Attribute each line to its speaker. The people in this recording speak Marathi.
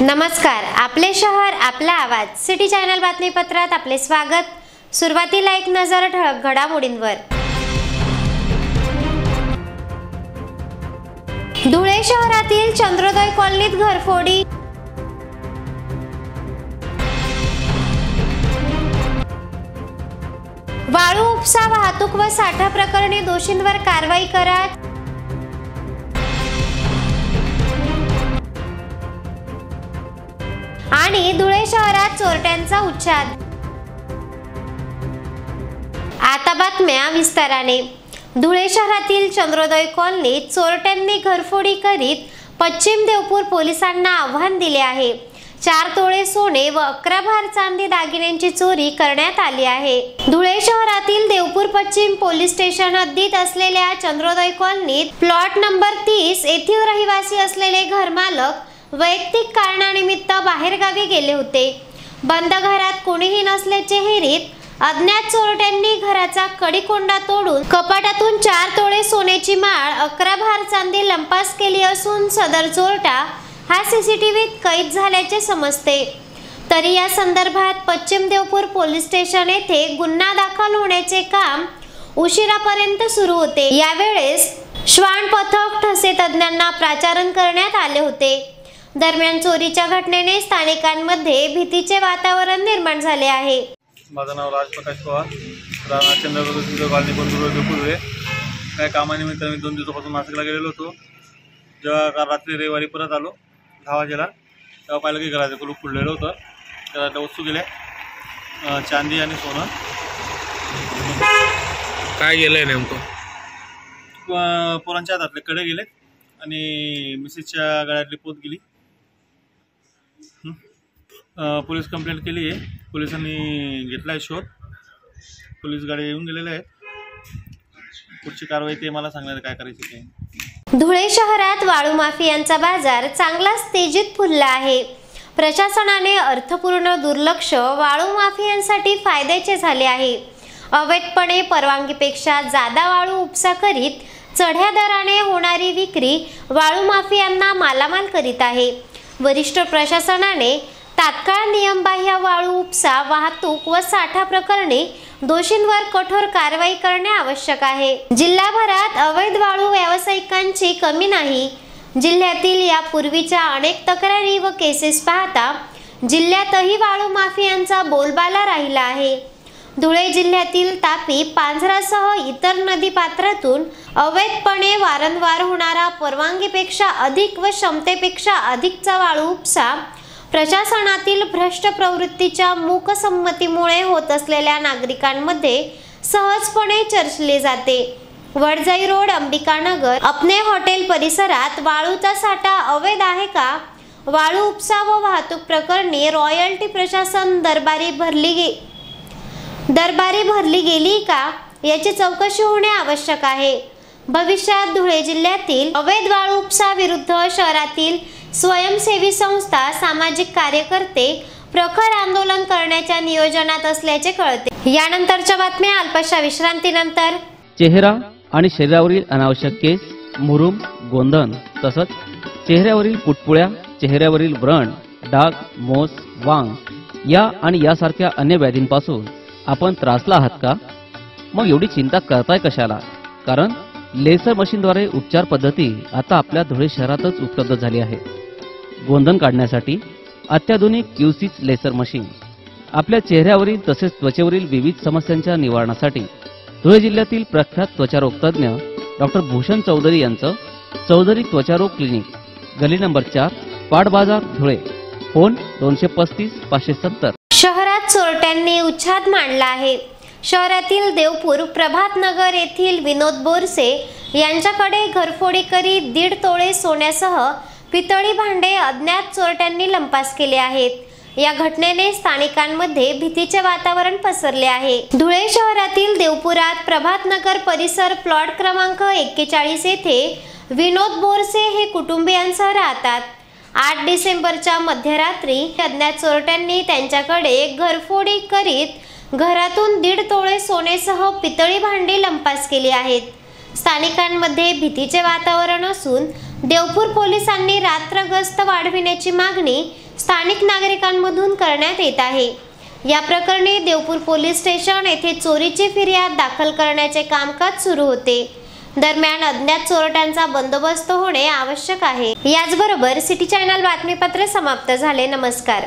Speaker 1: नमस्कार, आपले शहर आपला आवाज सिटी चॅनल बातमीपत्रात आपले स्वागत। सुरुवातीला एक नजर ठळक घडामोडींवर। धुळे शहरातील चंद्रोदय कॉलनीत घरफोडी। वाळू उपसा वाहतूक व साठा प्रकरणी दोषींवर कारवाई करा। आणि धुळे शहरात चोरट्यांचा उच्छाद। आता बातम्या विस्ताराने। धुळे शहरातील चंद्रोदय कॉलनीत चोरट्यांनी घरफोडी करीत पश्चिम देवपूर पोलिसांना आव्हान दिले आहे। 4 तोळे सोने व 11 भार चांदी दागिन्यांची चोरी करण्यात आली आहे। धुळे शहरातील देवपूर पश्चिम पोलीस स्टेशन हद्दीत असलेल्या चंद्रोदय कॉलनीत प्लॉट नंबर 30 येथील रहिवासी असलेले घरमालक वैयक्तिक कारणानिमित्त बाहेरगावी गेले होते। बंद घरात कोणीही नसल्याचे हेरीत अज्ञात चोरट्यांनी घराचा कडिकोंडा तोडून कपाटातून 4 तोळे सोन्याची माळ 11 भार चांदी लंपास केली असून सदर चोरटा हा सीसीटीव्हीत कैद झाल्याचे समजते। तरी या संदर्भात पश्चिम देवपूर पोलीस स्टेशन येथे गुन्हा दाखल होण्याचे काम उशिरापर्यंत सुरू होते। यावेळेस श्वान पथक ठसे तज्ञांना प्राचारण करण्यात आले होते। दरम्यान चोरीच्या घटनेने स्थानिकांमध्ये भीतीचे वातावरण निर्माण झाले आहे।
Speaker 2: माझं नाव राजप्रकाश पवार, राहणार चंद्रोदय कॉलनी देवपूर। काय कामानिमित्त मी 2 दिवसापासून नाशिकला गेलेलो होतो। जेव्हा काल रात्री रविवारी परत आलो 10 वाजेला, तेव्हा पाहिलं की घराचं कुलूप फुडलेलं होतं। त्याला वस्तू गेल्या चांदी आणि सोनं।
Speaker 3: काय गेलंय नेमकं?
Speaker 2: पोरांच्या हातातले कडे गेले आणि मिसेसच्या गळ्यातली पोत गेली। पोलीस कंप्लेंट केली आहे, पोलिसांनी घेतलाय शोध। पोलीस गाडी येऊन गेलेले आहेत। पुढची कारवाई ते मला सांगणार काय करायची ते।
Speaker 1: धुळे शहरात वाळू माफियांचा बाजार चांगलाच तेजीत फुलला आहे। प्रशासनाने अर्थपूर्ण दुर्लक्ष वाळू माफियांसाठी फायद्याचे झाले आहे। अवैधपणे परवानगीपेक्षा जादा वाळू उपसा करीत चढ्या दराने होणारी विक्री वाळू माफियांना मालामाल करीत आहे। वरिष्ठ प्रशासनाने तात्काळ नियमबाह्य वाळू उपसा वाहतूक व साठा प्रकरणी दोषींवर कठोर कारवाई करणे आवश्यक आहे। जिल्हाभरात अवैध वाळू व्यावसायिकांची कमी नाही। जिल्ह्यातील यापूर्वीच्या अनेक तक्रारी व केसेस पाहता जिल्ह्यातही वाळू माफियांचा बोलबाला राहिला आहे। धुळे जिल्ह्यातील तापी, पांझरासह इतर नदी पात्रातून अवैधपणे वारंवार होणारा परवानगीपेक्षा अधिक व क्षमतेपेक्षा अधिकचा वाळू उपसा प्रशासनातील भ्रष्ट प्रवृत्तीच्या मूकसंमतीमुळे होत असलेल्या नागरिकांमध्ये सहजपणे चर्चले जाते। वडजाई रोड, अंबिकानगर, अपने हॉटेल परिसरात वाळूचा साठा अवैध आहे का? वाळू उपसा व वाहतूक प्रकरणी रॉयल्टी प्रशासन दरबारी भरली गेली का याची चौकशी होणे आवश्यक आहे। भविष्यात धुळे जिल्ह्यातील अवैध वाळू उपसा विरुद्ध शहरातील स्वयंसेवी संस्था, सामाजिक कार्यकर्ते प्रखर आंदोलन करण्याच्या नियोजनात असल्याचे कळते। यानंतरच्या बातम्या अल्पशा विश्रांतीनंतर।
Speaker 4: चेहरा आणि शरीरावरील अनावश्यक केस, मुरूम, गोंधन तसंच चेहऱ्यावरील पुटपुळ्या, चेहऱ्यावरील व्रण, डाग, मोस, वांग या आणि यासारख्या अन्य व्याधींपासून आपण त्रासला आहात का? मग एवढी चिंता करताय कशाला? कारण लेसर मशीनद्वारे उपचार पद्धती आता आपल्या धुळे शहरातच उपलब्ध झाली आहे। गोंधन काढण्यासाठी अत्याधुनिक क्यूसिस लेसर मशीन, आपल्या चेहऱ्यावरील तसेच त्वचेवरील विविध समस्यांच्या निवारणासाठी धुळे जिल्ह्यातील प्रख्यात त्वचारोग तज्ञ डॉक्टर भूषण चौधरी यांचं चौधरी त्वचारोग क्लिनिक, गली नंबर 4, पाट बाजार, धुळे। फोन 235 570।
Speaker 1: शहरात चोरट्यांनी उच्छाद मांडला आहे। शहरातील देवपूर प्रभात नगर येथील विनोद बोरसे यांच्याकडे घरफोडी करीत 1.5 तोळे सोन्यासह पितळी भांडे अज्ञात चोरट्यांनी लंपास केले आहेत। या घटनेने स्थानिकांमध्ये भीतीचे वातावरण पसरले आहे। धुळे शहरातील देवपुरात प्रभात नगर परिसर प्लॉट क्रमांक 41 येथे विनोद बोरसे हे कुटुंबियांसह राहतात। 8 डिसेंबरच्या मध्यरात्री अज्ञात चोरट्यांनी त्यांच्याकडे घरफोडी करीत घरातून 1.5 तोळे सोनेसह पितळी भांडी लंपास केली आहेत। स्थानिकांमध्ये भीतीचे वातावरण असून देवपूर पोलिसांनी रात्र गस्त वाढविण्याची मागणी स्थानिक नागरिकांमधून करण्यात येत आहे। या प्रकरणी देवपूर पोलीस स्टेशन येथे चोरीची फिर्याद दाखल करण्याचे कामकाज सुरू होते। दरम्यान अज्ञात चोरट्यांचा बंदोबस्त होणे आवश्यक आहे। याचबरोबर सिटी चॅनल बातमीपत्र समाप्त झाले। नमस्कार।